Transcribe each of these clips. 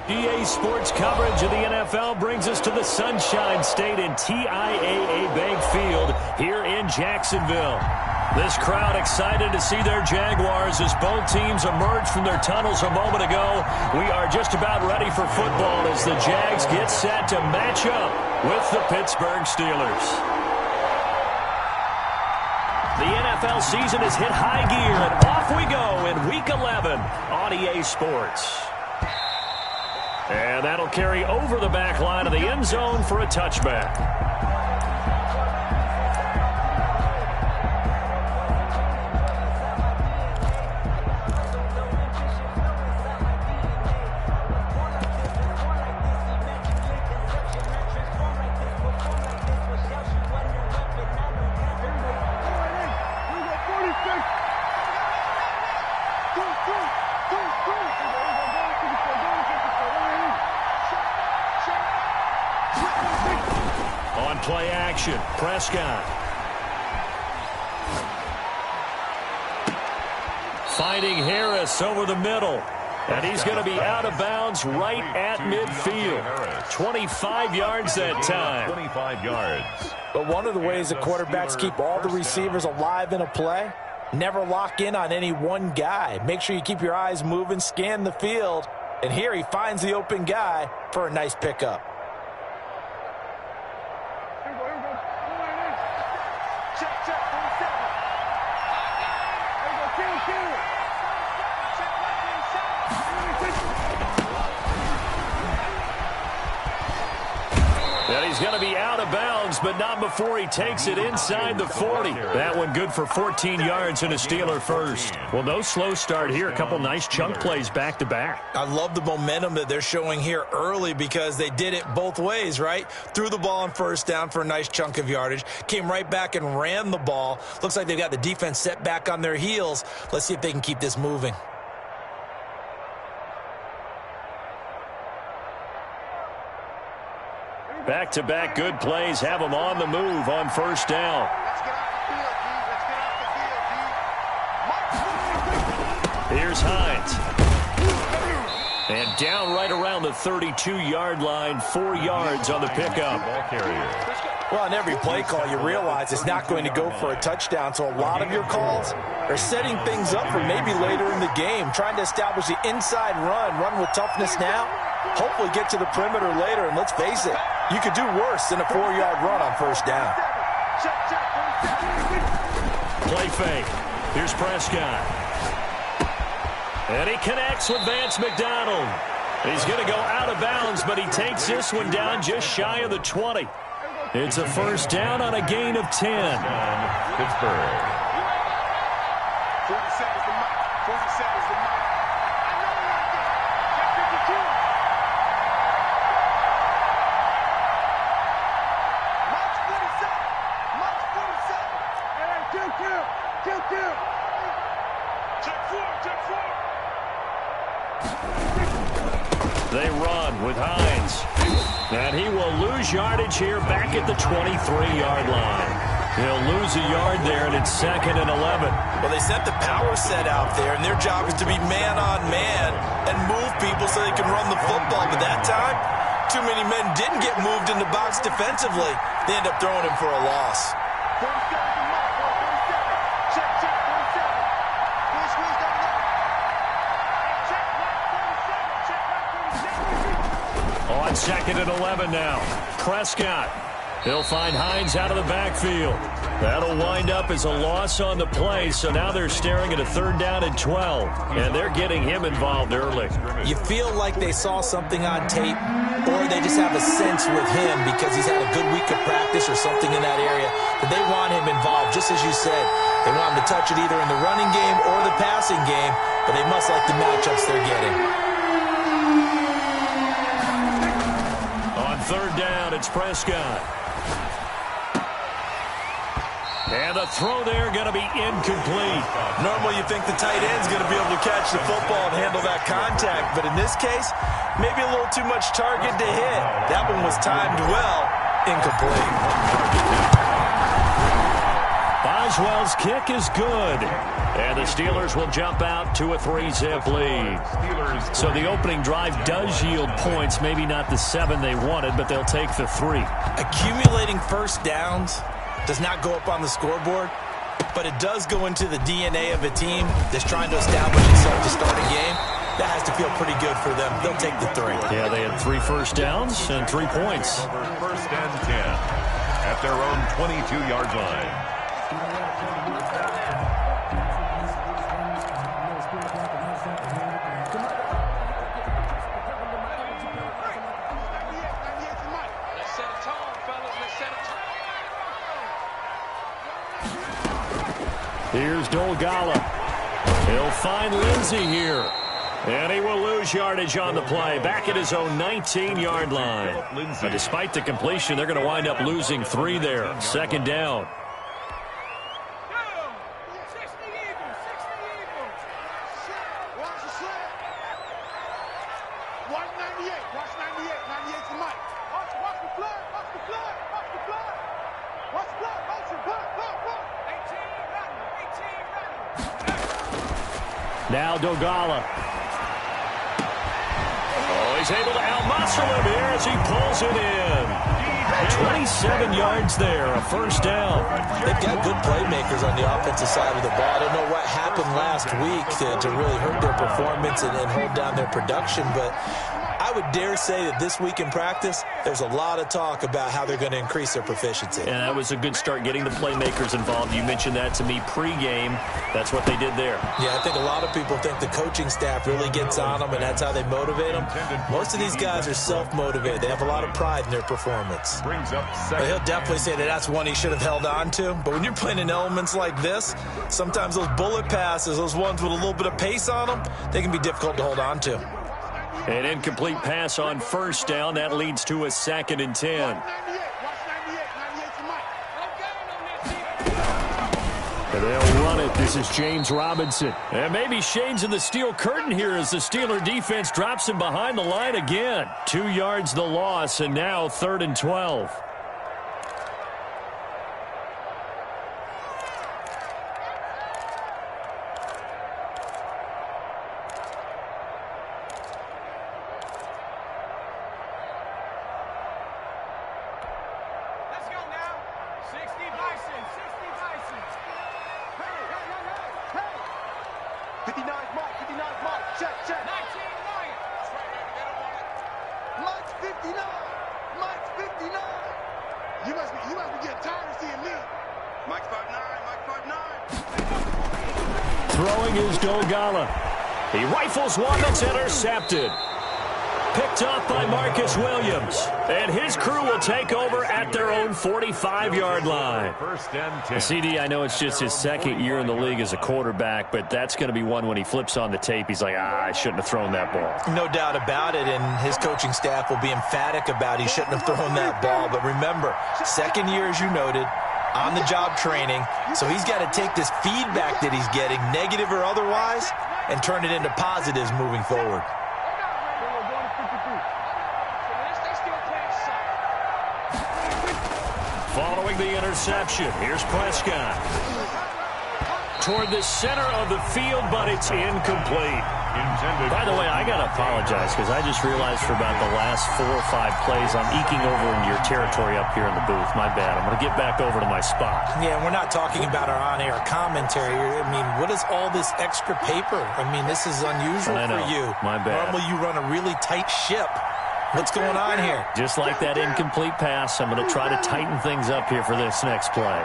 EA Sports coverage of the NFL brings us to the Sunshine State and TIAA Bank Field here in Jacksonville. This crowd excited to see their Jaguars as both teams emerge from their tunnels a moment ago. We are just about ready for football as the Jags get set to match up with the Pittsburgh Steelers. The NFL season has hit high gear, and off we go in Week 11 on EA Sports. And that'll carry over the back line of the end zone for a touchback. On play action, Prescott. Finding Harris over the middle. And he's going to be out of bounds right at midfield. 25 yards that time. 25 yards. But one of the ways that quarterbacks keep all the receivers alive in a play, never lock in on any one guy. Make sure you keep your eyes moving, scan the field. And here he finds the open guy for a nice pickup. And he's going to be out of bounds, but not before he takes it inside the 40. That one good for 14 yards and a Steeler first. Well, no slow start here. A couple nice chunk plays back-to-back. I love the momentum that they're showing here early because they did it both ways, right? Threw the ball on first down for a nice chunk of yardage. Came right back and ran the ball. Looks like they've got the defense set back on their heels. Let's see if they can keep this moving. Back-to-back good plays have them on the move on first down. Here's Hines. And down right around the 32-yard line, 4 yards on the pickup. Well, on every play call, you realize it's not going to go for a touchdown, so a lot of your calls are setting things up for maybe later in the game, trying to establish the inside run with toughness now, hopefully get to the perimeter later, and let's face it, you could do worse than a 4-yard run on first down. Play fake. Here's Prescott. And he connects with Vance McDonald. He's going to go out of bounds, but he takes this one down just shy of the 20. It's a first down on a gain of 10. Pittsburgh. 47 is the mark. 47 is the mark. They run with Hines. And he will lose yardage here back at the 23-yard line. He'll lose a yard there, and it's 2nd and 11. Well, they set the power set out there, and their job is to be man-on-man and move people so they can run the football. But that time, too many men didn't get moved in the box defensively. They end up throwing him for a loss. On 2nd and 11 now. Prescott. He'll find Hines out of the backfield. That'll wind up as a loss on the play, so now they're staring at a 3rd down and 12, and they're getting him involved early. You feel like they saw something on tape, or they just have a sense with him because he's had a good week of practice or something in that area that they want him involved, just as you said. They want him to touch it either in the running game or the passing game, but they must like the matchups they're getting. On 3rd down, it's Prescott. And the throw there going to be incomplete. Normally you think the tight end's going to be able to catch the football and handle that contact, but in this case, maybe a little too much target to hit. That one was timed well, incomplete. Boswell's kick is good. And the Steelers will jump out to a 3-zip lead. So the opening drive does yield points, maybe not the 7 they wanted, but they'll take the 3. Accumulating first downs does not go up on the scoreboard, but it does go into the DNA of a team that's trying to establish itself to start a game. That has to feel pretty good for them. They'll take the 3. Yeah, they had 3 first downs and 3 points. First and 10 at their own 22-yard line. Here's Dolgala. He'll find Lindsey here. And he will lose yardage on the play. Back at his own 19-yard line. But despite the completion, they're going to wind up losing 3 there. Second down. Now Dogala. Oh, he's able to out-muscle him here as he pulls it in. 27 yards there, a first down. They've got good playmakers on the offensive side of the ball. I don't know what happened last week to really hurt their performance and hold down their production, but I would dare say that this week in practice, there's a lot of talk about how they're going to increase their proficiency. And that was a good start getting the playmakers involved. You mentioned that to me pregame. That's what they did there. Yeah, I think a lot of people think the coaching staff really gets on them, and that's how they motivate them. Most of these guys are self-motivated. They have a lot of pride in their performance. But he'll definitely say that that's one he should have held on to. But when you're playing in elements like this, sometimes those bullet passes, those ones with a little bit of pace on them, they can be difficult to hold on to. An incomplete pass on first down. That leads to a 2nd and 10. And they'll run it. This is James Robinson. And maybe Shane's in the steel curtain here as the Steeler defense drops him behind the line again. 2 yards the loss, and now 3rd and 12. Throwing is Dolgala. He rifles one that's intercepted. Picked off by Marcus Williams. And his crew will take over at their own 45-yard line. First and 10. CD, I know it's just his 2nd year in the league as a quarterback, but that's going to be one when he flips on the tape, he's like, I shouldn't have thrown that ball. No doubt about it, and his coaching staff will be emphatic about he shouldn't have thrown that ball. But remember, 2nd year, as you noted, on-the-job training, so he's got to take this feedback that he's getting, negative or otherwise, and turn it into positives moving forward. Following the interception, here's Prescott. Toward the center of the field, but it's incomplete. By the way, I got to apologize because I just realized for about the last 4 or 5 plays I'm eking over into your territory up here in the booth. My bad. I'm going to get back over to my spot. Yeah, we're not talking about our on-air commentary. I mean, what is all this extra paper? I mean, this is unusual for you. My bad. Normally you run a really tight ship. What's going on here? Just like that incomplete pass, I'm going to try to tighten things up here for this next play.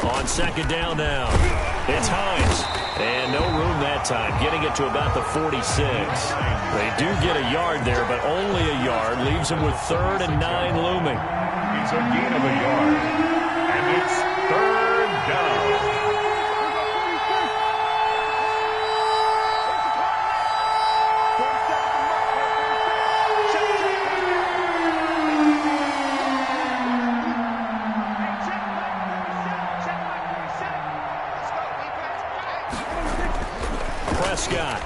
On 2nd down now, it's Hines. And no room that time, getting it to about the 46. They do get a yard there, but only a yard. Leaves them with 3rd and 9 looming. It's a gain of a yard. And it's 3rd down. Prescott.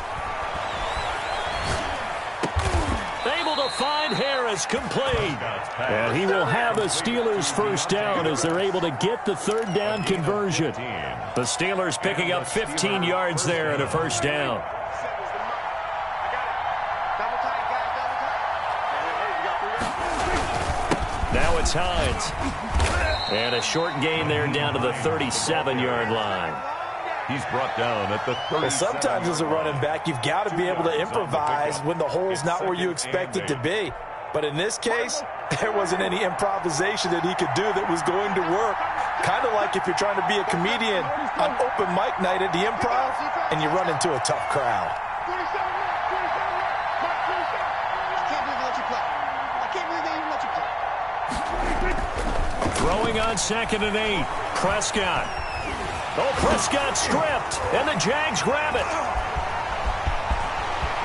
Able to find Harris. is complete. And he will have a Steelers first down as they're able to get the third down conversion. The Steelers picking up 15 yards there and a first down. Now it's Hines. And a short gain there down to the 37-yard line. He's brought down at the 30. Well, sometimes as a running back, you've got to be able to improvise when the hole's not where you expect it to be. But in this case, there wasn't any improvisation that he could do that was going to work. Kind of like if you're trying to be a comedian on open mic night at the Improv and you run into a tough crowd. Throwing on 2nd and 8. Prescott. Oh, Prescott stripped, and the Jags grab it.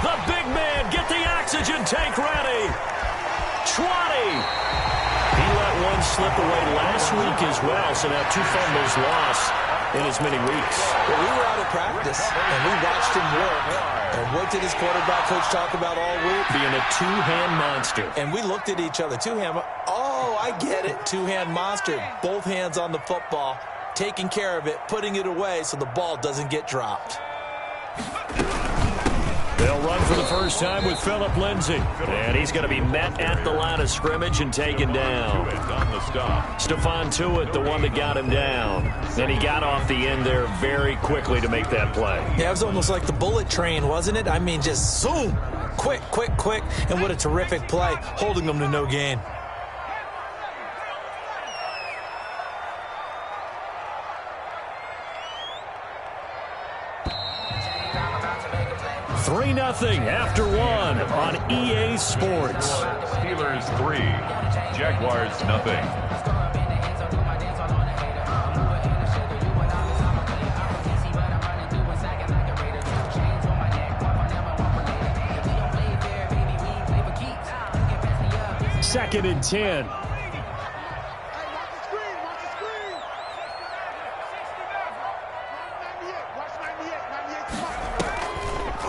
The big man, get the oxygen tank ready. 20. He let one slip away last week as well, so now 2 fumbles lost in as many weeks. Well, we were out of practice, and we watched him work. And what did his quarterback coach talk about all week? Being a two-hand monster. And we looked at each other. Two-hand. Oh, I get it. Two-hand monster. Both hands on the football, taking care of it, putting it away so the ball doesn't get dropped. They'll run for the first time with Phillip Lindsay. And he's going to be met at the line of scrimmage and taken down. Stephon Tuitt, the one that got him down. And he got off the end there very quickly to make that play. Yeah, it was almost like the bullet train, wasn't it? I mean, just zoom. Quick, quick, quick. And what a terrific play, holding them to no gain. Three 0 after one on EA Sports. Steelers 3, Jaguars 0. Second and 10.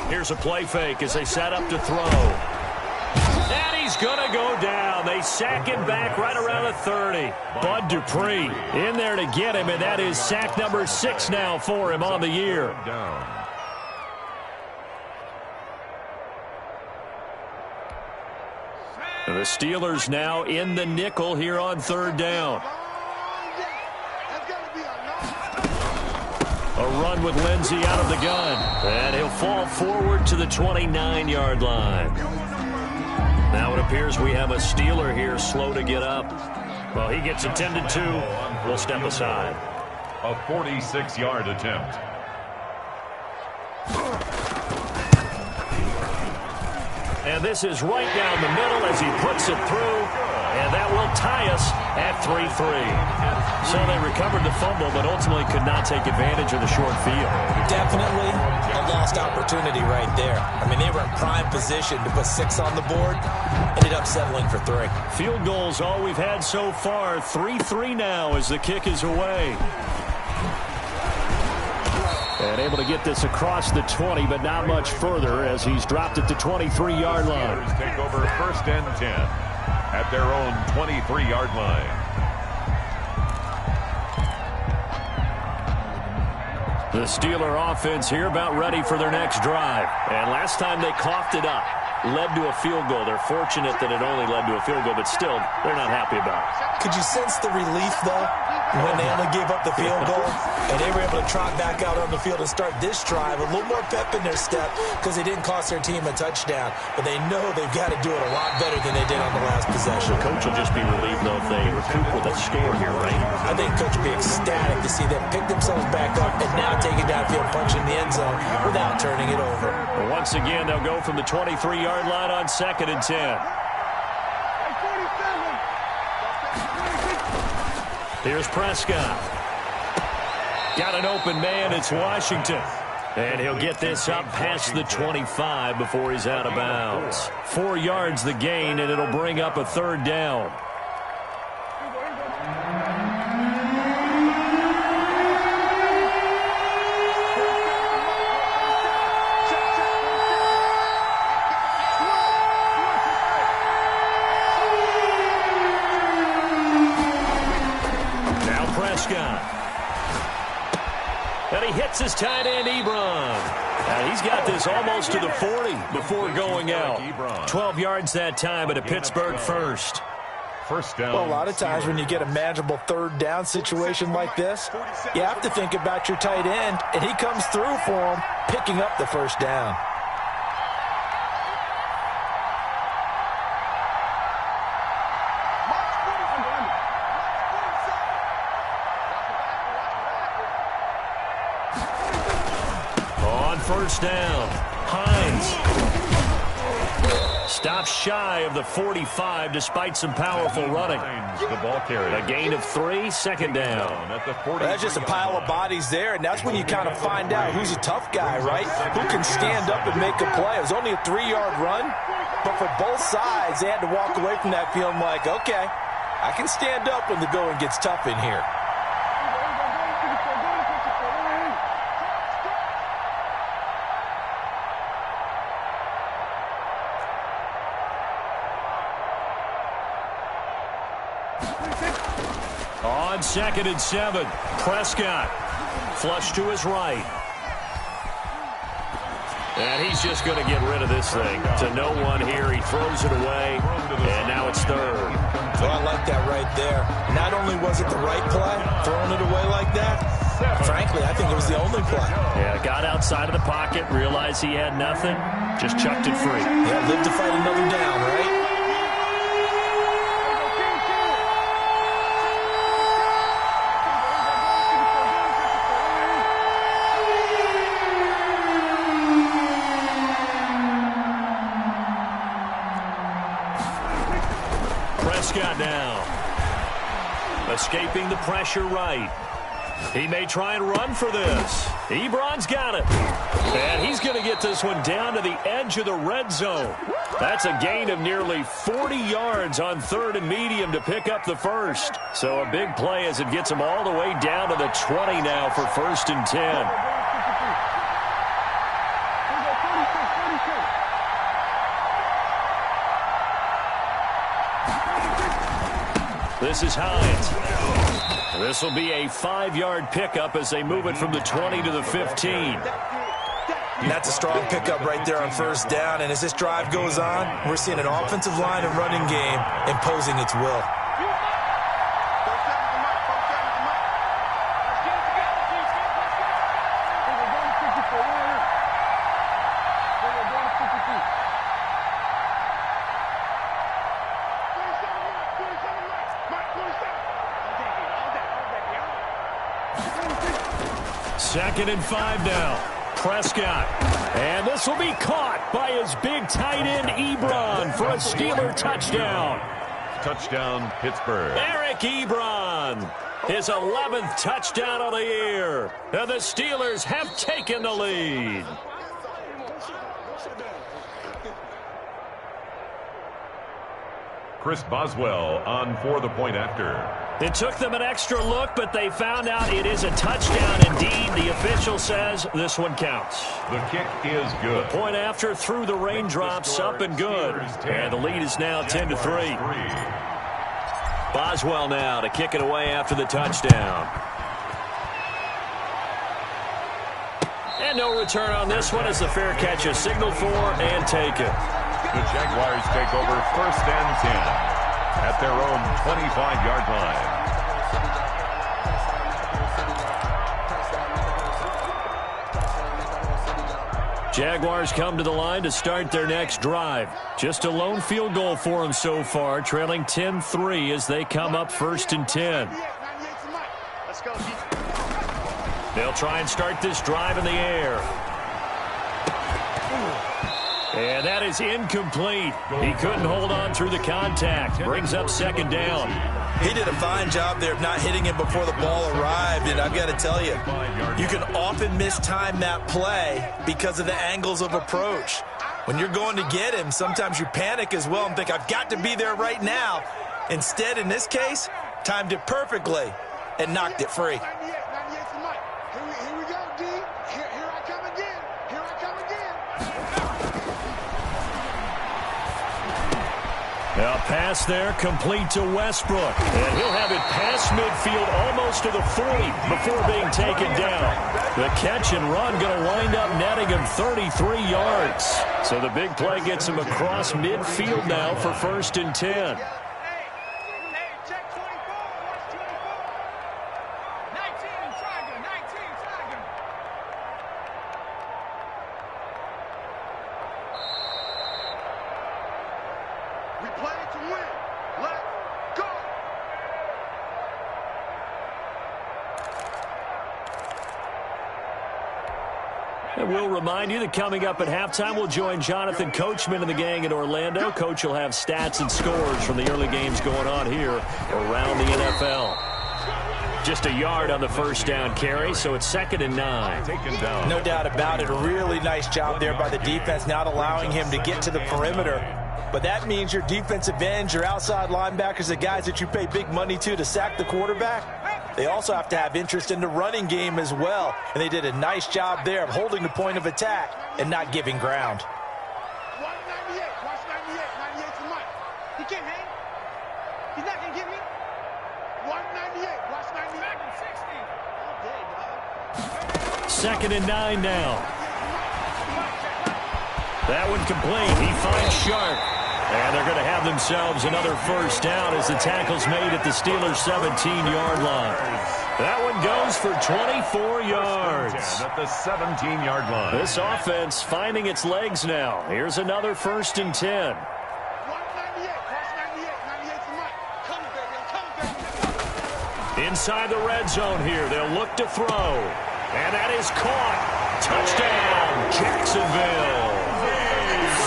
Here's a play fake as they set up to throw. And he's going to go down. They sack him back right around the 30. Bud Dupree in there to get him, and that is sack number 6 now for him on the year. The Steelers now in the nickel here on third down. A run with Lindsay out of the gun. And he'll fall forward to the 29-yard line. Now it appears we have a Steeler here slow to get up. Well, he gets attended to. We'll step aside. A 46-yard attempt. And this is right down the middle as he puts it through. And that will tie us at 3-3. So they recovered the fumble, but ultimately could not take advantage of the short field. Definitely a lost opportunity right there. I mean, they were in prime position to put 6 on the board. Ended up settling for 3. Field goals all we've had so far. 3-3 now as the kick is away. And able to get this across the 20, but not much further as he's dropped at the 23-yard line. Steelers take over 1st and 10 at their own 23-yard line. The Steeler offense here about ready for their next drive. And last time they coughed it up, led to a field goal. They're fortunate that it only led to a field goal, but still, they're not happy about it. Could you sense the relief, though, when they only gave up the field goal and they were able to trot back out on the field and start this drive? A little more pep in their step because they didn't cost their team a touchdown, but they know they've got to do it a lot better than they did on the last possession. The coach will just be relieved, though, if they recoup with a score here, right? I think coach will be ecstatic to see them pick themselves back up and now take it downfield, punching the end zone without turning it over. Well, once again, they'll go from the 23-yard line on 2nd and 10. Here's Prescott. Got an open man. It's Washington. And he'll get this up past the 25 before he's out of bounds. 4 yards the gain, and it'll bring up a 3rd down. And he hits his tight end, Ebron. And he's got this almost to the 40 before going out. 12 yards that time at a Pittsburgh first. First down. Well, a lot of times when you get a manageable third down situation like this, you have to think about your tight end, and he comes through for him, picking up the first down. On first down, Hines stops shy of the 45 despite some powerful running. The ball carrier. A gain of 3, second down. At the 40. That's just a pile of bodies there, and that's when you kind of find out who's a tough guy, right? Who can stand up and make a play. It was only a 3-yard run, but for both sides, they had to walk away from that feeling like, okay, I can stand up when the going gets tough in here. On 2nd and 7, Prescott flush to his right. And he's just going to get rid of this thing. To no one here, he throws it away, and now it's third. So I like that right there. Not only was it the right play, throwing it away like that, frankly, I think it was the only play. Yeah, got outside of the pocket, realized he had nothing, just chucked it free. Yeah, live to fight another down, right? Prescott now. Escaping the pressure right. He may try and run for this. Ebron's got it. And he's going to get this one down to the edge of the red zone. That's a gain of nearly 40 yards on 3rd and medium to pick up the first. So a big play as it gets him all the way down to the 20 now for 1st and 10. This is Hines. This will be a 5-yard pickup as they move it from the 20 to the 15. And that's a strong pickup right there on first down. And as this drive goes on, we're seeing an offensive line and running game imposing its will. Second and 5 now. Prescott. And this will be caught by his big tight end, Ebron, for a Steeler touchdown. Touchdown, Pittsburgh. Eric Ebron, his 11th touchdown of the year. And the Steelers have taken the lead. Chris Boswell on for the point after. It took them an extra look, but they found out it is a touchdown indeed. The official says this one counts. The kick is good. The point after through the raindrops, up and good. And the lead is now 10-3. Boswell now to kick it away after the touchdown. And no return on this one as the fair catch is signaled for and taken. The Jaguars take over 1st and 10 at their own 25-yard line. Jaguars come to the line to start their next drive. Just a lone field goal for them so far, trailing 10-3 as they come up 1st and 10. They'll try and start this drive in the air. And that is incomplete. He couldn't hold on through the contact. Brings up 2nd down. He did a fine job there of not hitting him before the ball arrived, and I've got to tell you, you can often mistime that play because of the angles of approach. When you're going to get him, sometimes you panic as well and think, I've got to be there right now. Instead, in this case, timed it perfectly and knocked it free. A pass there complete to Westbrook. And he'll have it past midfield almost to the 40 before being taken down. The catch and run going to wind up netting him 33 yards. So the big play gets him across midfield now for 1st and 10. And we'll remind you that coming up at halftime, we'll join Jonathan Coachman and the gang in Orlando. Coach will have stats and scores from the early games going on here around the NFL. Just a yard on the first down carry, so it's 2nd and 9. No doubt about it. A really nice job there by the defense, not allowing him to get to the perimeter. But that means your defensive ends, your outside linebackers, the guys that you pay big money to sack the quarterback, they also have to have interest in the running game as well. And they did a nice job there of holding the point of attack and not giving ground. 198. Watch 98. 98 to Mike. He can't hang. He's not going to get me. 198. Watch 98. 60. 2nd and 9 now. That one complete. He finds Sharp. And they're going to have themselves another first down as the tackle's made at the Steelers' 17-yard line. That one goes for 24 yards. At the 17-yard line. This offense finding its legs now. Here's another 1st and 10. 198. Watch 98. 98 to Mike. Come, baby. Come, baby. Inside the red zone here. They'll look to throw. And that is caught. Touchdown, Jacksonville.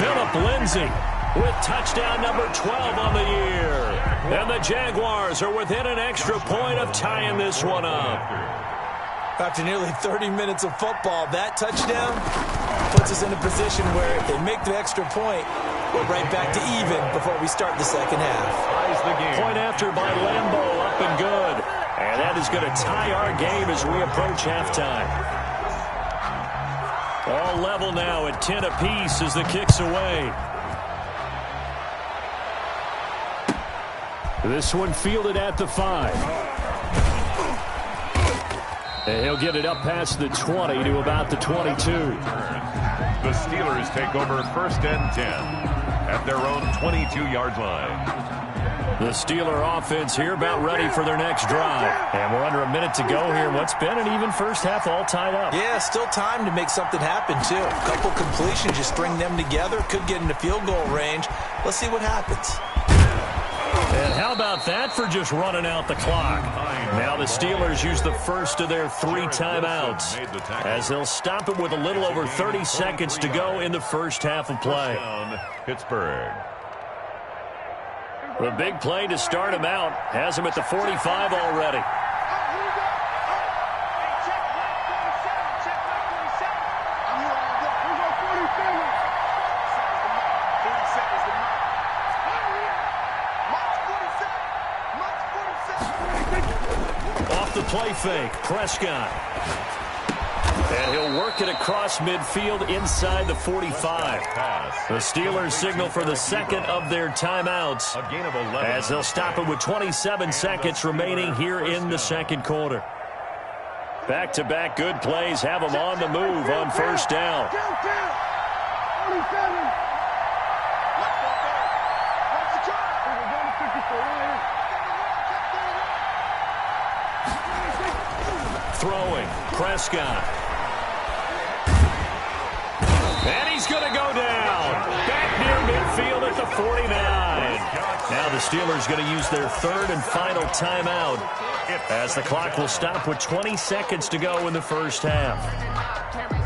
Philip Lindsay with touchdown number 12 on the year. And the Jaguars are within an extra point of tying this one up. After nearly 30 minutes of football, that touchdown puts us in a position where if they make the extra point, we're right back to even before we start the second half. Point after by Lambeau, up and good. And that is going to tie our game as we approach halftime. All level now at 10 apiece as the kick's away. This one fielded at the 5. And he'll get it up past the 20 to about the 22. The Steelers take over 1st and 10 at their own 22-yard line. The Steeler offense here about ready for their next drive. And we're under a minute to go here. What's been an even first half all tied up. Yeah, still time to make something happen, too. A couple completions, just string them together. Could get into field goal range. Let's see what happens. And how about that for just running out the clock? Now the Steelers use the first of their 3 timeouts as they'll stop it with a little over 30 seconds to go in the first half of play. Pittsburgh. The big play to start him out has him at the 45 already. Off the play fake, Prescott. And he'll work it across midfield inside the 45. The Steelers signal for the second of their timeouts as they'll stop it with 27 seconds remaining here in the second quarter. Back-to-back good plays have them on the move on first down. Throwing, Prescott. And he's going to go down. Back near midfield at the 49. Now the Steelers going to use their 3rd and final timeout as the clock will stop with 20 seconds to go in the first half.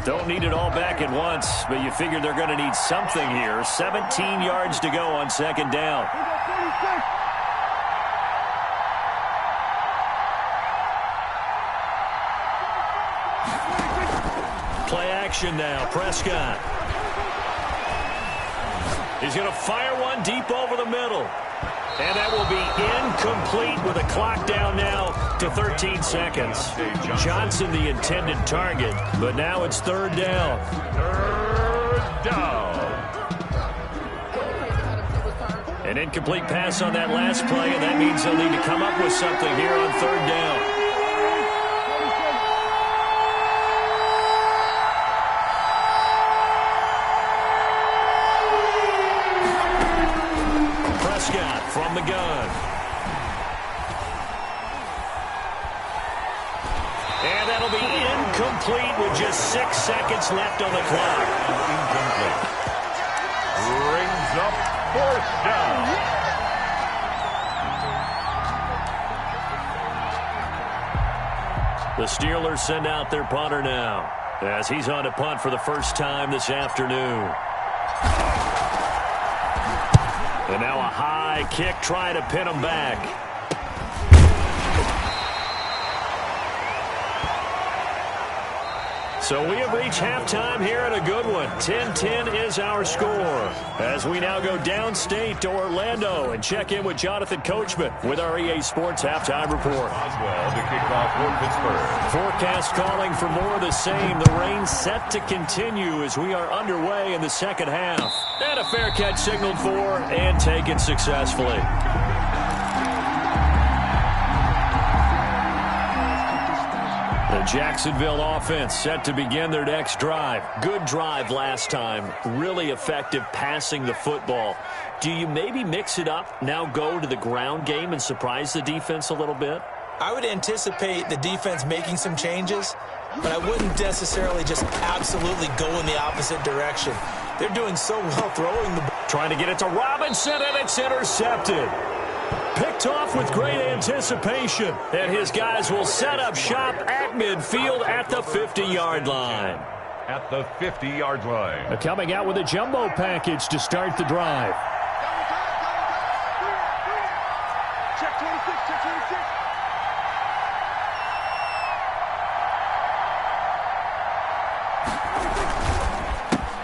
Don't need it all back at once, but you figure they're going to need something here. 17 yards to go on second down. Play action now, Prescott. He's going to fire one deep over the middle. And that will be incomplete with the clock down now to 13 seconds. Johnson the intended target, but now it's 3rd down. 3rd down. An incomplete pass on that last play, and that means they'll need to come up with something here on third down. Prescott from the gun. And that'll be incomplete with just 6 seconds left on the clock. Incomplete. Brings up fourth down. The Steelers send out their punter now, as he's on to punt for the first time this afternoon. And now a high kick trying to pin him back. So we have reached halftime here at a good one. 10-10 is our score. As we now go downstate to Orlando and check in with Jonathan Coachman with our EA Sports Halftime Report. Oswell to kick off for Pittsburgh. Forecast calling for more of the same. The rain set to continue as we are underway in the second half. And a fair catch signaled for and taken successfully. The Jacksonville offense set to begin their next drive. Good drive last time. Really effective passing the football. Do you maybe mix it up, now go to the ground game and surprise the defense a little bit? I would anticipate the defense making some changes, but I wouldn't necessarily just absolutely go in the opposite direction. They're doing so well throwing the ball. Trying to get it to Robinson, and it's intercepted. Picked off with great anticipation, and his guys will set up shop at midfield at the 50-yard line. At the 50-yard line. Coming out with a jumbo package to start the drive. Check 26, check 26.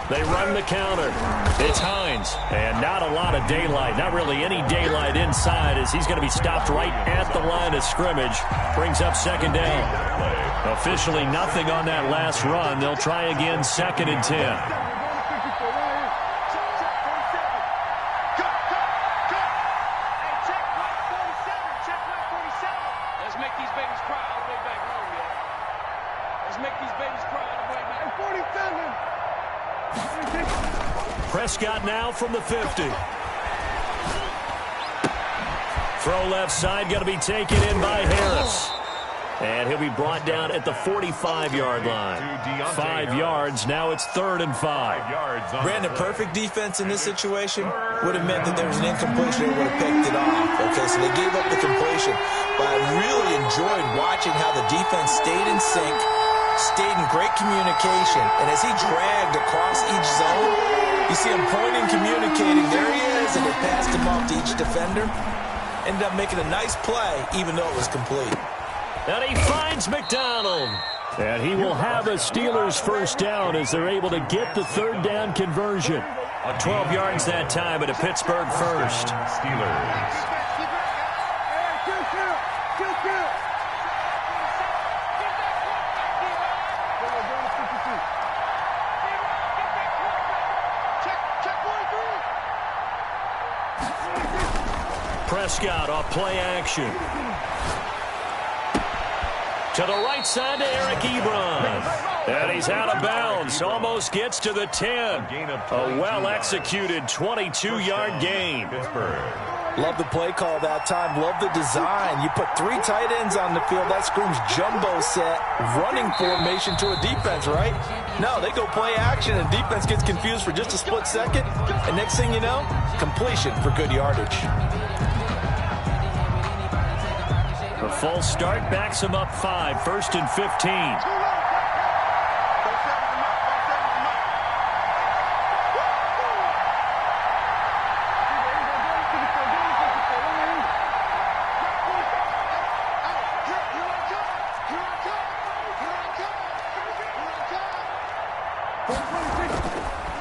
They run the counter. It's Hines. And not a lot of daylight. Not really any daylight inside as he's going to be stopped right at the line of scrimmage. Brings up second down. Officially nothing on that last run. They'll try again, 2nd and 10. Prescott now from the 50. Throw left side, going to be taken in by Harris. And he'll be brought down at the 45-yard line. 5 yards, now it's 3rd and 5. Brandon, perfect defense in this situation would have meant that there was an incompletion. They would have picked it off. Okay, so they gave up the completion. But I really enjoyed watching how the defense stayed in sync, stayed in great communication. And as he dragged across each zone, you see him pointing, communicating. There he is, and they passed him off to each defender. Ended up making a nice play, even though it was complete. And he finds McDonald. And he will have a Steelers first down as they're able to get the 3rd down conversion. 12 yards that time at a Pittsburgh first. Steelers. Prescott off play action. To the right side to Eric Ebron. And he's out of bounds. Almost gets to the 10. A well-executed 22-yard gain. Love the play call that time. Love the design. You put 3 tight ends on the field. That screams jumbo set, running formation to a defense, right? No, they go play action, and defense gets confused for just a split second. And next thing you know, completion for good yardage. A false start backs him up 5, 1st and 15.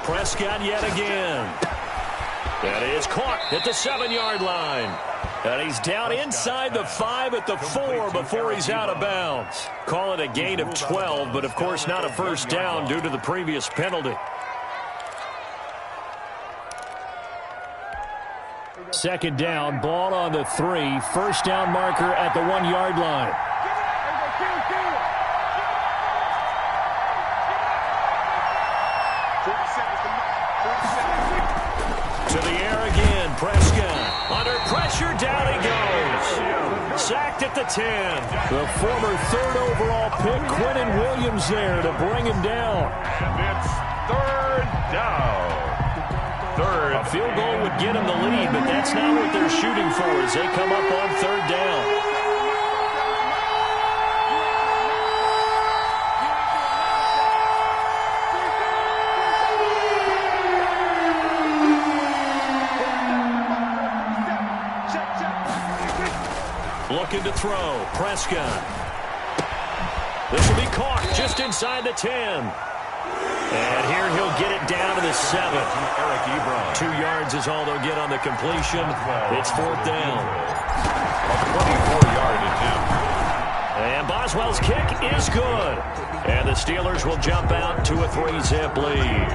Prescott yet again. That is caught at the 7-yard line. And he's down inside the 5 at the 4 before he's out of bounds. Call it a gain of 12, but of course not a first down due to the previous penalty. Second down, ball on the 3. First down marker at the 1-yard line. To the air again, Prescott. Under pressure, down he goes. Sacked at the 10. The former 3rd overall pick, Quentin Williams, there to bring him down. And it's 3rd down. A field goal would get them the lead, but that's not what they're shooting for as they come up on 3rd down. Looking to throw. Prescott. This will be caught just inside the 10. And here he'll get it down to the 7. 2 yards is all they'll get on the completion. It's 4th down. A 24-yard attempt. And Boswell's kick is good. And the Steelers will jump out to a 3-zip lead.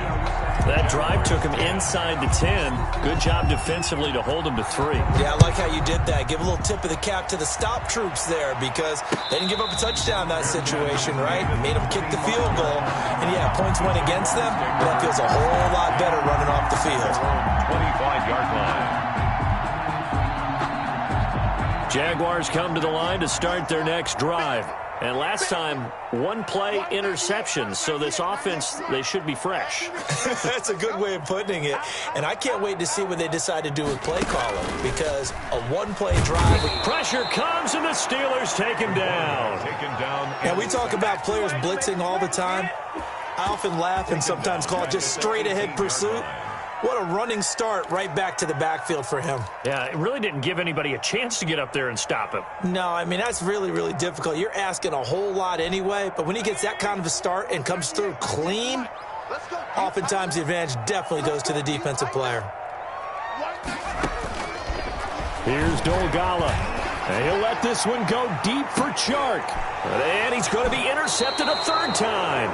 That drive took him inside the 10. Good job defensively to hold him to 3. Yeah, I like how you did that. Give a little tip of the cap to the stop troops there because they didn't give up a touchdown in that situation, right? Made them kick the field goal. And, yeah, points went against them, but that feels a whole lot better running off the field. 25-yard line. Jaguars come to the line to start their next drive. And last time, 1-play interception. So this offense, they should be fresh. That's a good way of putting it. And I can't wait to see what they decide to do with play calling because a 1-play drive. Pressure comes and the Steelers take him down. And we talk about players blitzing all the time. I often laugh and sometimes call it just straight ahead pursuit. What a running start right back to the backfield for him. Yeah, it really didn't give anybody a chance to get up there and stop him. No, I mean, that's really, really difficult. You're asking a whole lot anyway, but when he gets that kind of a start and comes through clean, oftentimes the advantage definitely goes to the defensive player. Here's Dolgala. And he'll let this one go deep for Chark. And he's going to be intercepted a 3rd time.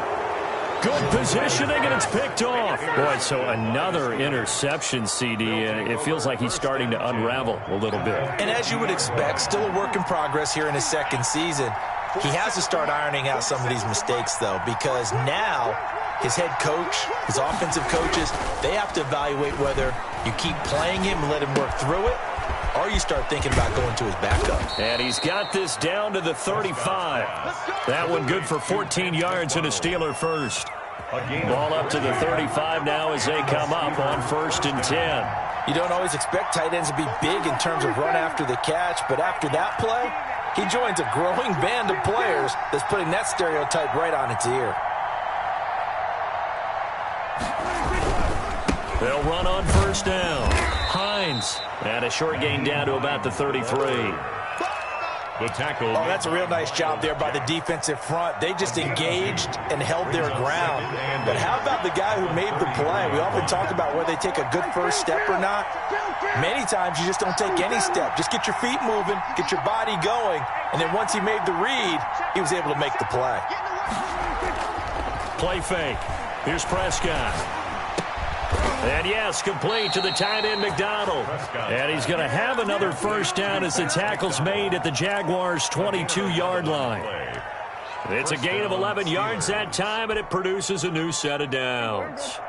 Good positioning, and it's picked off. Boy, so another interception, CD. It feels like he's starting to unravel a little bit. And as you would expect, still a work in progress here in his 2nd season. He has to start ironing out some of these mistakes, though, because now his head coach, his offensive coaches, they have to evaluate whether you keep playing him and let him work through it, or you start thinking about going to his backup. And he's got this down to the 35. That one good for 14 yards and a Steeler first. Ball up to the 35 now as they come up on 1st and 10. You don't always expect tight ends to be big in terms of run after the catch, but after that play, he joins a growing band of players that's putting that stereotype right on its ear. They'll run on 1st down. Hines. And a short gain down to about the 33. The tackle. Oh, that's a real nice job there by the defensive front. They just engaged and held their ground. But how about the guy who made the play? We often talk about whether they take a good first step or not. Many times you just don't take any step. Just get your feet moving, get your body going, and then once he made the read, he was able to make the play. Play fake. Here's Prescott. And yes, complete to the tight end, McDonald. And he's going to have another 1st down as the tackle's made at the Jaguars' 22-yard line. It's a gain of 11 yards that time, and it produces a new set of downs.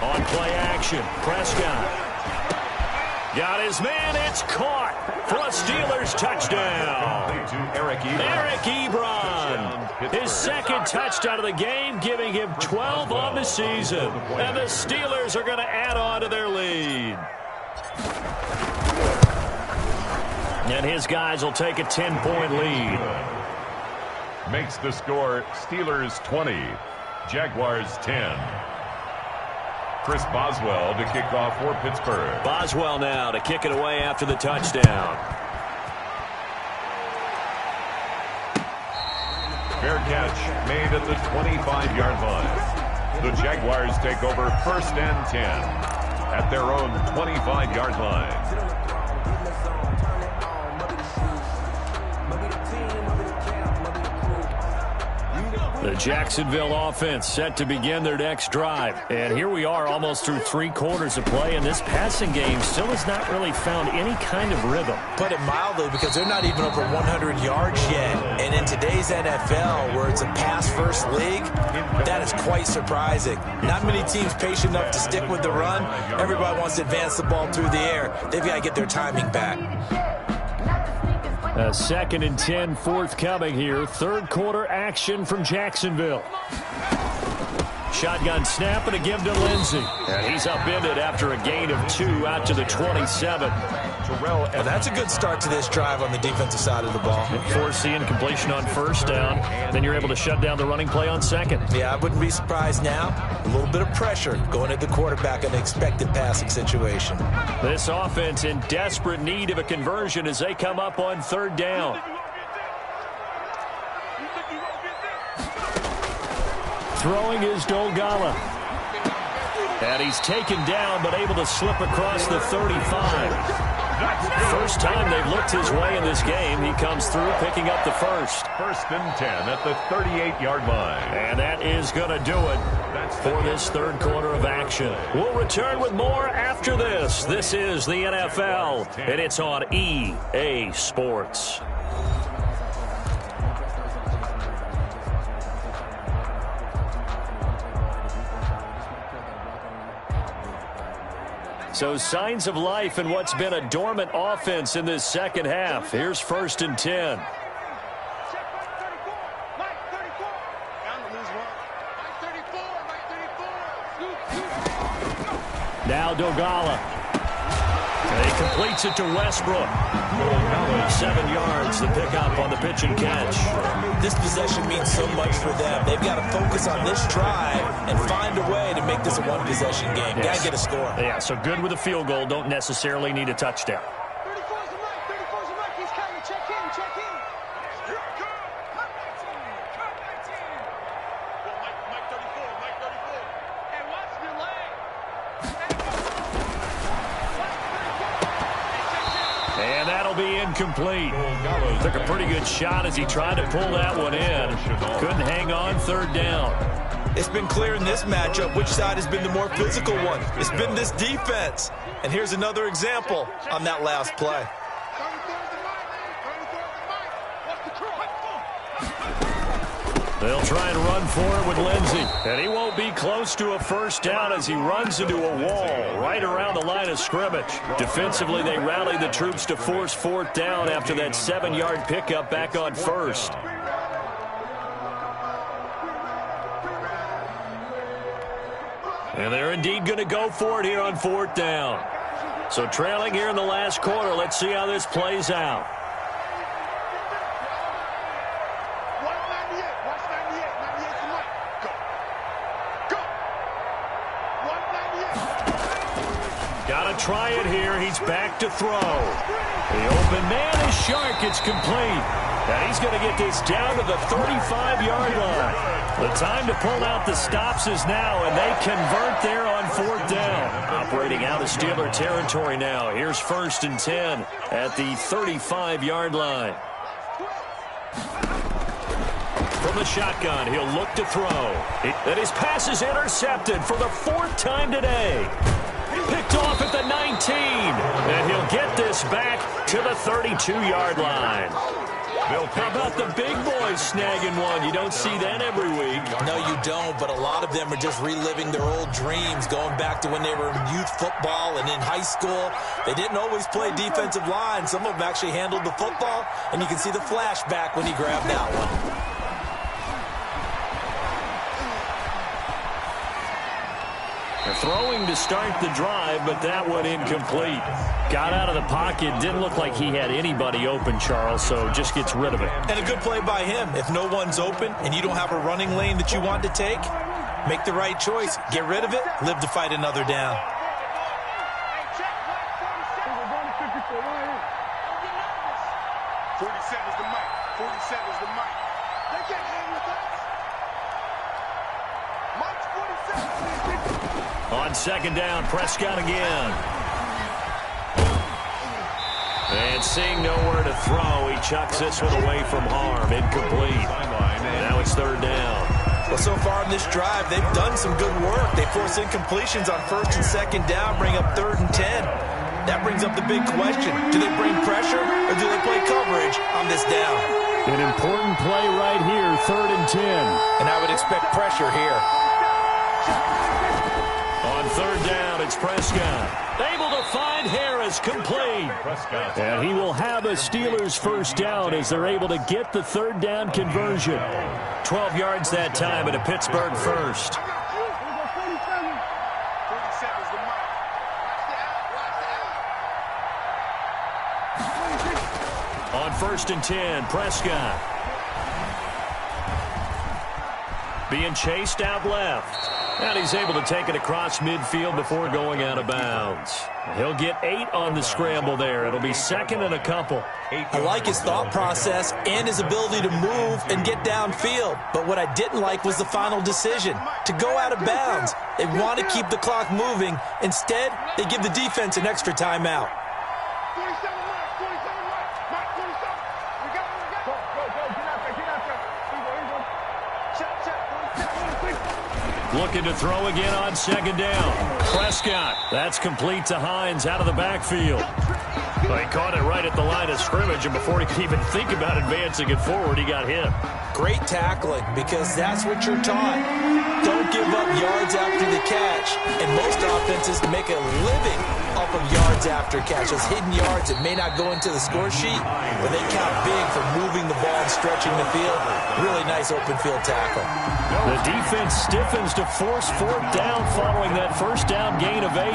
On play action, Prescott. Got his man, it's caught for a Steelers touchdown. Eric Ebron, his 2nd touchdown of the game, giving him 12 on the season. And the Steelers are going to add on to their lead. And his guys will take a 10-point lead. Makes the score Steelers 20, Jaguars 10. Chris Boswell to kick off for Pittsburgh. Boswell now to kick it away after the touchdown. Fair catch made at the 25-yard line. The Jaguars take over 1st and 10 at their own 25-yard line. The Jacksonville offense set to begin their next drive. And here we are almost through 3 quarters of play, and this passing game still has not really found any kind of rhythm. Put it mildly, because they're not even over 100 yards yet. And in today's NFL, where it's a pass-first league, that is quite surprising. Not many teams patient enough to stick with the run. Everybody wants to advance the ball through the air. They've got to get their timing back. A 2nd and 10 forthcoming here. Third quarter action from Jacksonville. Shotgun snap and a give to Lindsey. And he's upended after a gain of 2 out to the 27. Well, that's a good start to this drive on the defensive side of the ball. Force the incompletion on first down. Then you're able to shut down the running play on second. Yeah, I wouldn't be surprised now. A little bit of pressure going at the quarterback in an expected passing situation. This offense in desperate need of a conversion as they come up on third down. Throwing is Dolgala. And he's taken down, but able to slip across the 35. First time they've looked his way in this game. He comes through, picking up the first. 1st and 10 at the 38-yard line. And that is going to do it for this third quarter of action. We'll return with more after this. This is the NFL, and it's on EA Sports. So signs of life in what's been a dormant offense in this second half. Here's 1st and 10. Now Dolgala. And he completes it to Westbrook. 7 yards, the pickup on the pitch and catch. This possession means so much for them. They've got to focus on this drive and find a way to make this a one-possession game. Got to get a score. Yeah, so good with a field goal. Don't necessarily need a touchdown. 34's the mic. 34's the mic. He's coming. Check in. Check in. Mike 34. Mike 34. Hey, watch the leg. And that'll be incomplete. Took a pretty good shot as he tried to pull that one in. Couldn't hang on third down. It's been clear in this matchup which side has been the more physical one. It's been this defense. And here's another example on that last play. 34's the mic. 34's the mic. What's the crew? They'll try and run for it with Lindsey. And he won't be close to a first down as he runs into a wall right around the line of scrimmage. Defensively, they rally the troops to force 4th down after that 7-yard pickup back on first. And they're indeed going to go for it here on 4th down. So trailing here in the last quarter, let's see how this plays out. 198. Watch 98. 98's the mic. Go. Go. 198. Got to try it here. He's back to throw. The open man is Shark. It's complete. And he's going to get this down to the 35-yard line. The time to pull out the stops is now, and they convert there on 4th down. Operating out of Steeler territory now. Here's 1st and 10 at the 35-yard line. From the shotgun, he'll look to throw. And his pass is intercepted for the 4th time today. Picked off at the 19. And he'll get this back to the 32-yard line. How about the big boys snagging one? You don't see that every week. No, you don't, but a lot of them are just reliving their old dreams, going back to when they were in youth football and in high school. They didn't always play defensive line. Some of them actually handled the football, and you can see the flashback when he grabbed that one. They're throwing to start the drive, but that one incomplete. Got out of the pocket. Didn't look like he had anybody open, Charles, so just gets rid of it. And a good play by him. If no one's open and you don't have a running lane that you want to take, make the right choice. Get rid of it. Live to fight another down. Hey, check. 47's the mic. 47's the mic. They can't hang with us. Mike's 47. On 2nd down, Prescott again. And seeing nowhere to throw, he chucks this one away from harm. Incomplete. Now it's third down. Well, so far in this drive, they've done some good work. They force incompletions on first and second down, bring up 3rd and 10. That brings up the big question. Do they bring pressure or do they play coverage on this down? An important play right here, 3rd and 10. And I would expect pressure here. On 3rd down, it's Prescott. Able to find Harris, complete. And he will have a Steelers first down as they're able to get the 3rd down conversion. 12 yards that time and a Pittsburgh first. On 1st and 10, Prescott. Being chased out left. And he's able to take it across midfield before going out of bounds. He'll get 8 on the scramble there. It'll be 2nd and a couple. I like his thought process and his ability to move and get downfield. But what I didn't like was the final decision, to go out of bounds. They want to keep the clock moving. Instead, they give the defense an extra timeout. Looking to throw again on 2nd down. Prescott. That's complete to Hines out of the backfield. Well, he caught it right at the line of scrimmage, and before he could even think about advancing it forward, he got hit. Great tackling, because that's what you're taught. Don't give up yards after the catch. And most offenses make a living off of yards after catch. Those hidden yards that may not go into the score sheet, but they count big for moving the ball and stretching the field. Really nice open field tackle. The defense stiffens to force 4th down following that first down gain of 8.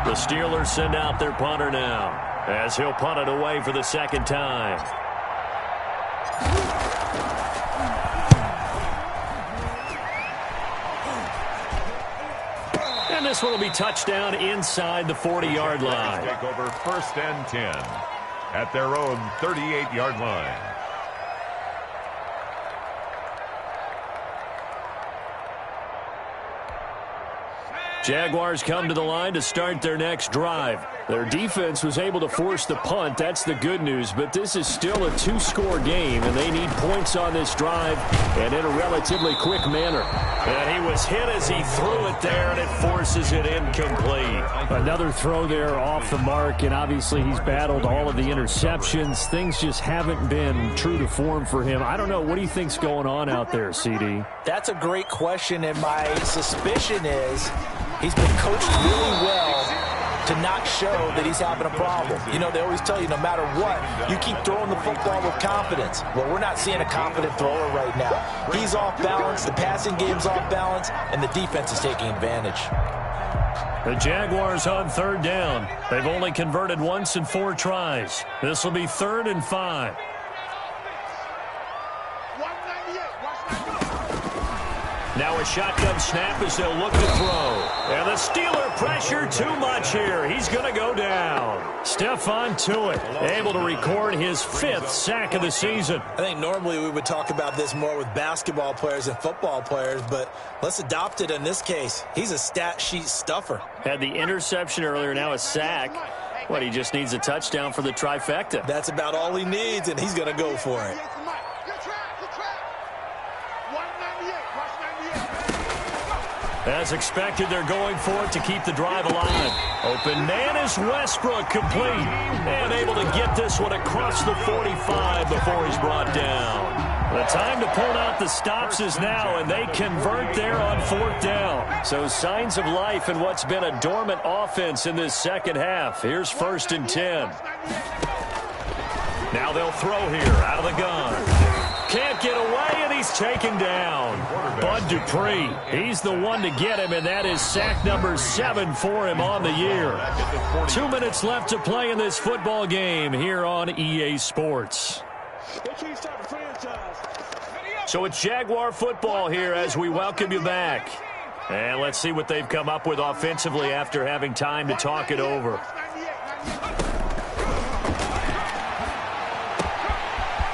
The Steelers send out their punter now, as he'll punt it away for the 2nd time. And this one will be touchdown inside the 40-yard line. Take over 1st and 10 at their own 38-yard line. Jaguars come to the line to start their next drive. Their defense was able to force the punt. That's the good news. But this is still a 2-score game, and they need points on this drive and in a relatively quick manner. And he was hit as he threw it there, and it forces it incomplete. Another throw there off the mark, and obviously he's battled all of the interceptions. Things just haven't been true to form for him. I don't know. What do you think's going on out there, CD? That's a great question, and my suspicion is he's been coached really well to not show that he's having a problem. You know, they always tell you no matter what, you keep throwing the football with confidence. Well, we're not seeing a confident thrower right now. He's off balance, the passing game's off balance, and the defense is taking advantage. The Jaguars on 3rd down. They've only converted once in 4 tries. This will be 3rd and 5. Now a shotgun snap as they'll look to throw. And the Steeler pressure too much here. He's going to go down. Stephon Tuitt able to record his 5th sack of the season. I think normally we would talk about this more with basketball players and football players, but let's adopt it in this case. He's a stat sheet stuffer. Had the interception earlier, now a sack. What, he just needs a touchdown for the trifecta. That's about all he needs, and he's going to go for it. As expected, they're going for it to keep the drive alive. Open man is Westbrook, complete. And able to get this one across the 45 before he's brought down. The time to pull out the stops is now, and they convert there on 4th down. So signs of life in what's been a dormant offense in this second half. Here's 1st and 10. Now they'll throw here out of the gun. Can't get away, and he's taken down. Bud Dupree, he's the one to get him, and that is sack number 7 for him on the year. 2 minutes left to play in this football game here on EA Sports. So it's Jaguar football here as we welcome you back. And let's see what they've come up with offensively after having time to talk it over.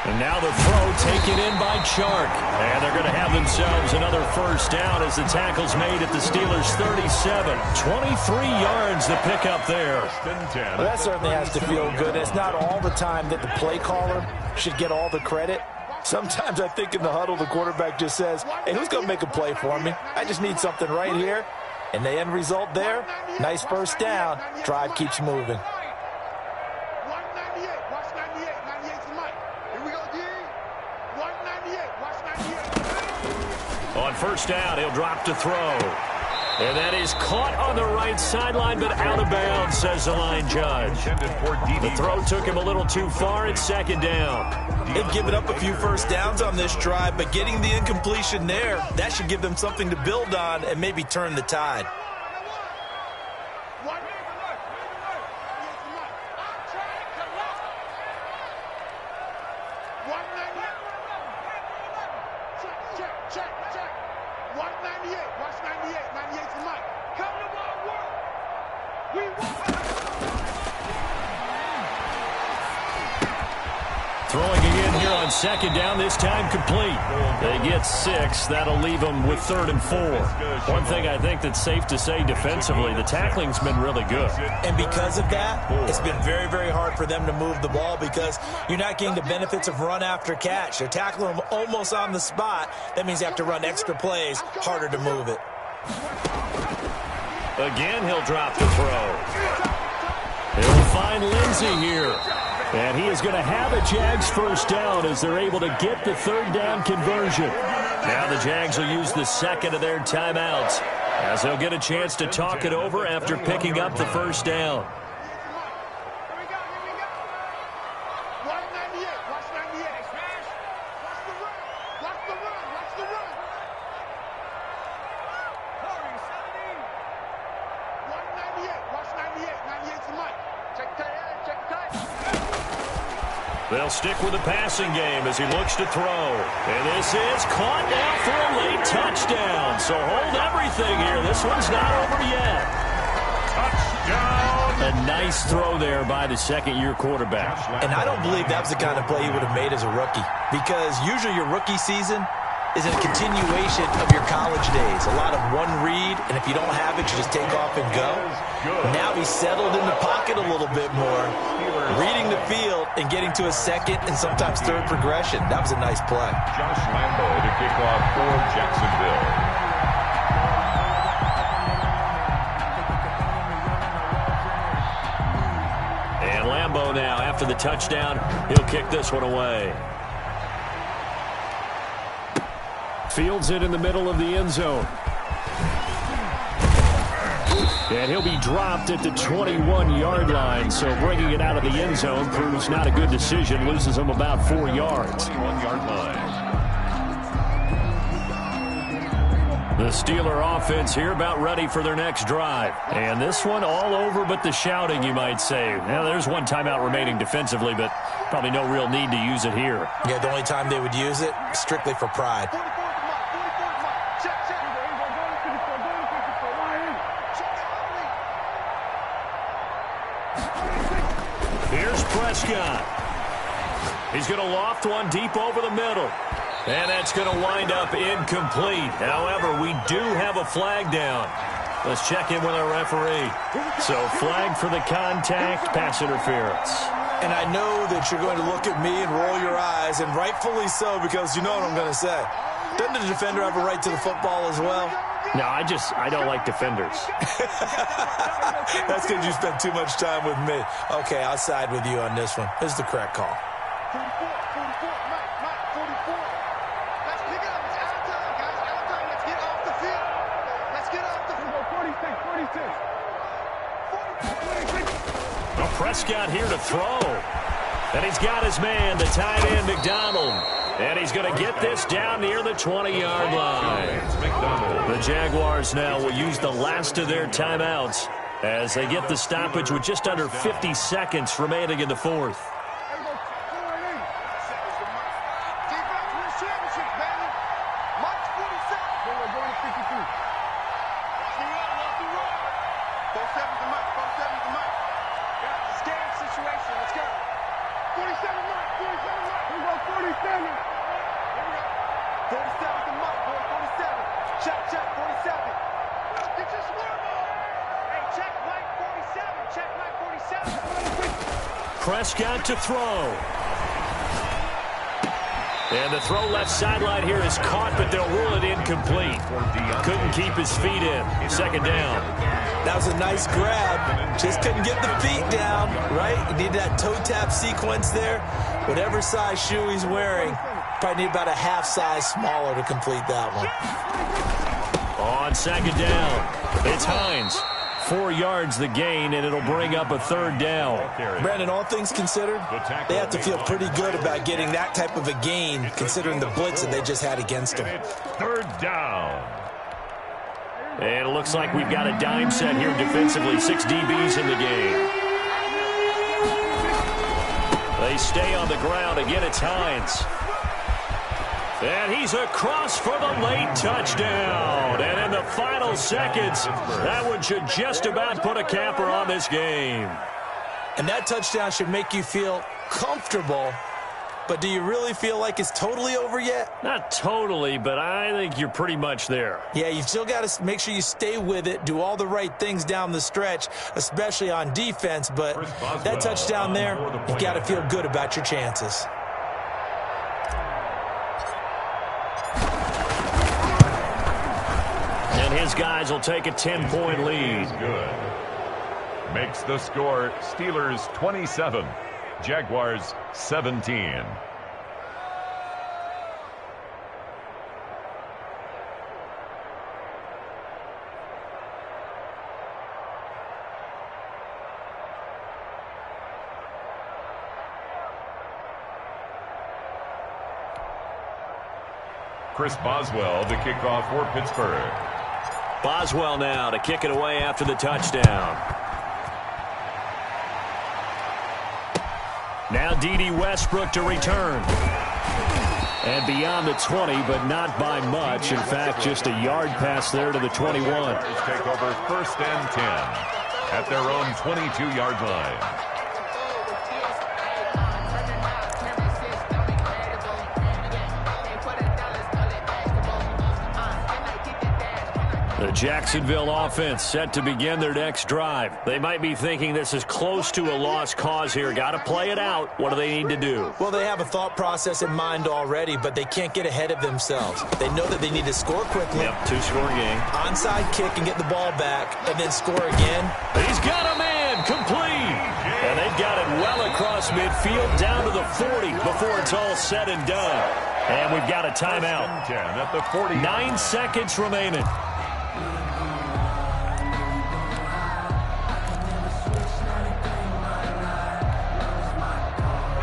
And Now the throw taken in by Chark. And they're going to have themselves another first down as the tackle's made at the Steelers' 37. 23 yards to pick up there. Well, that certainly has to feel good. It's not all the time that the play caller should get all the credit. Sometimes I think in the huddle the quarterback just says, hey, who's going to make a play for me? I just need something right here. And the end result there, nice first down. Drive keeps moving. On first down, he'll drop to throw. And that is caught on the right sideline, but out of bounds, says the line judge. The throw took him a little too far at second down. They've given up a few first downs on this drive, but getting the incompletion there, that should give them something to build on and maybe turn the tide. Throwing again here on second down, this time complete. They get 6. That'll leave them with 3rd and 4. One thing I think that's safe to say defensively, the tackling's been really good. And because of that, it's been very, very hard for them to move the ball because you're not getting the benefits of run after catch. They're tackling them almost on the spot. That means you have to run extra plays, harder to move it. Again, he'll drop the throw. He'll find Lindsey here. And he is going to have a Jags first down as they're able to get the 3rd down conversion. Now the Jags will use the second of their timeouts as they'll get a chance to talk it over after picking up the first down. They'll stick with the passing game as he looks to throw. And this is caught now for a late touchdown. So hold everything here. This one's not over yet. Touchdown. A nice throw there by the second-year quarterback. And I don't believe that was the kind of play he would have made as a rookie. Because usually your rookie season is a continuation of your college days. A lot of one read, and if you don't have it, you just take off and go. Now he's settled in the pocket a little bit more, reading the field and getting to a second and sometimes third progression. That was a nice play. Josh Lambo to kick off for Jacksonville. And Lambo now, after the touchdown, he'll kick this one away. Fields it in the middle of the end zone. And he'll be dropped at the 21-yard line, so bringing it out of the end zone proves not a good decision. Loses him about 4 yards. 21-yard line. The Steeler offense here about ready for their next drive. And this one all over but the shouting, you might say. Now, there's one timeout remaining defensively, but probably no real need to use it here. Yeah, the only time they would use it, strictly for pride. Here's Prescott. He's going to loft one deep over the middle. And that's going to wind up incomplete. However, we do have a flag down. Let's check in with our referee. So, flag for the contact, pass interference. And I know that you're going to look at me and roll your eyes, and rightfully so, because you know what I'm going to say. Doesn't the defender have a right to the football as well? No, I don't like defenders. That's because you spent too much time with me. Okay, I'll side with you on this one. This is the correct call. 44, Mike, 44. Let's pick it up. It's out of time, guys. Out of time. Let's get off the field. Let's get off the field. 46. Well, Prescott here to throw. And he's got his man, the tight end, McDonald. And he's going to get this down near the 20-yard line. The Jaguars now will use the last of their timeouts as they get the stoppage with just under 50 seconds remaining in the fourth. Check, 47. Get your scoreboard. Hey, check Mike 47. Check Mike 47. Prescott to throw. And the throw left sideline here is caught, but they'll rule it incomplete. Couldn't keep his feet in. Second down. That was a nice grab. Just couldn't get the feet down, right? He needed that toe tap sequence there. Whatever size shoe he's wearing, probably need about a half size smaller to complete that one. On second down, it's Hines. 4 yards the gain, and it'll bring up a third down. Brandon, all things considered, they have to feel pretty good about getting that type of a gain, considering the blitz that they just had against them. Third down. And it looks like we've got a dime set here defensively. 6 DBs in the game. They stay on the ground. Again, it's Hines. And he's across for the late touchdown. And in the final seconds, that one should just about put a capper on this game. And that touchdown should make you feel comfortable. But do you really feel like it's totally over yet? Not totally, but I think you're pretty much there. Yeah, you've still got to make sure you stay with it, do all the right things down the stretch, especially on defense. But that touchdown there, you've got to feel good about your chances. And his guys will take a 10-point lead. Good. Makes the score Steelers 27, Jaguars 17. Chris Boswell to kick off for Pittsburgh. Boswell now to kick it away after the touchdown. Now D.D. Westbrook to return. And beyond the 20, but not by much. In fact, just a yard pass there to the 21. Take over first and 10 at their own 22-yard line. The Jacksonville offense set to begin their next drive. They might be thinking this is close to a lost cause here. Got to play it out. What do they need to do? Well, they have a thought process in mind already, but they can't get ahead of themselves. They know that they need to score quickly. Yep, 2-score game. Onside kick and get the ball back, and then score again. He's got a man, complete. And they've got it well across midfield, down to the 40 before it's all said and done. And we've got a timeout. 10 at the 40. 9 seconds remaining.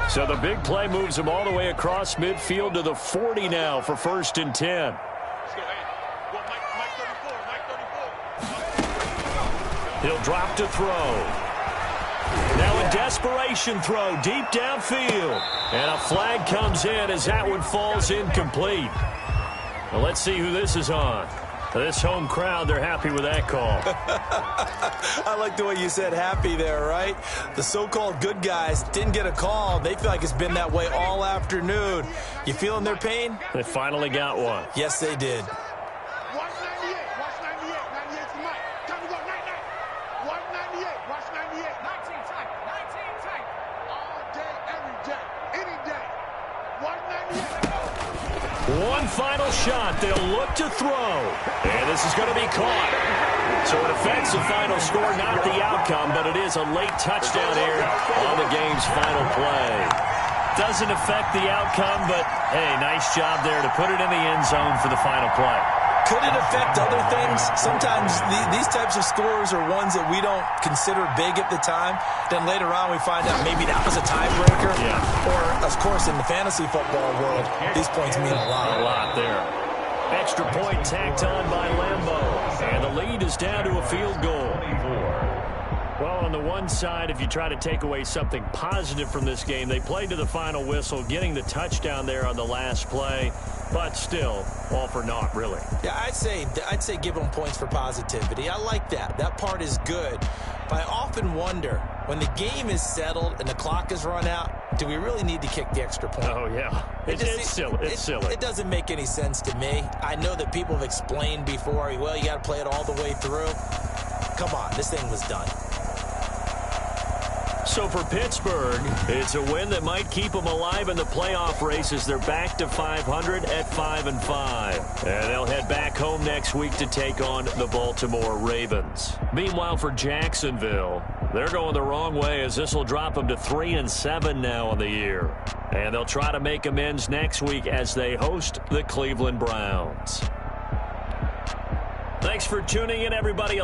So the big play moves him all the way across midfield to the 40 now for first and 10. He'll drop to throw. Now a desperation throw deep downfield. And a flag comes in as that one falls incomplete. Well, let's see who this is on. This home crowd, they're happy with that call. I like the way you said happy there, right? The so-called good guys didn't get a call. They feel like it's been that way all afternoon. You feeling their pain? They finally got one. Yes, they did. Watch 98. Watch 98. 98 tonight. Time to go. 99. Watch 98. Watch 98. 19 tight. 19 tight. All day, every day. Any day. Watch 98. One final shot. They'll look to throw. And this is going to be caught. So it affects the final score, not the outcome, but it is a late touchdown here on the game's final play. Doesn't affect the outcome, but, hey, nice job there to put it in the end zone for the final play. Could it affect other things? Sometimes these types of scores are ones that we don't consider big at the time. Then later on we find out maybe that was a tiebreaker. Yeah. Or, of course, in the fantasy football world, these points mean a lot. A lot there. Extra point tacked on by Lambeau. And the lead is down to a field goal. Well, on the one side, if you try to take away something positive from this game, they played to the final whistle, getting the touchdown there on the last play. But still, all for naught, really. Yeah, I'd say give them points for positivity. I like that. That part is good. But I often wonder, when the game is settled and the clock is run out, do we really need to kick the extra point? Oh, yeah. It's silly. It's silly. It doesn't make any sense to me. I know that people have explained before, well, you got to play it all the way through. Come on, this thing was done. So for Pittsburgh, it's a win that might keep them alive in the playoff race as they're back to 500 at 5-5. And they'll head back home next week to take on the Baltimore Ravens. Meanwhile, for Jacksonville, they're going the wrong way as this will drop them to 3-7 now on the year. And they'll try to make amends next week as they host the Cleveland Browns. Thanks for tuning in, everybody.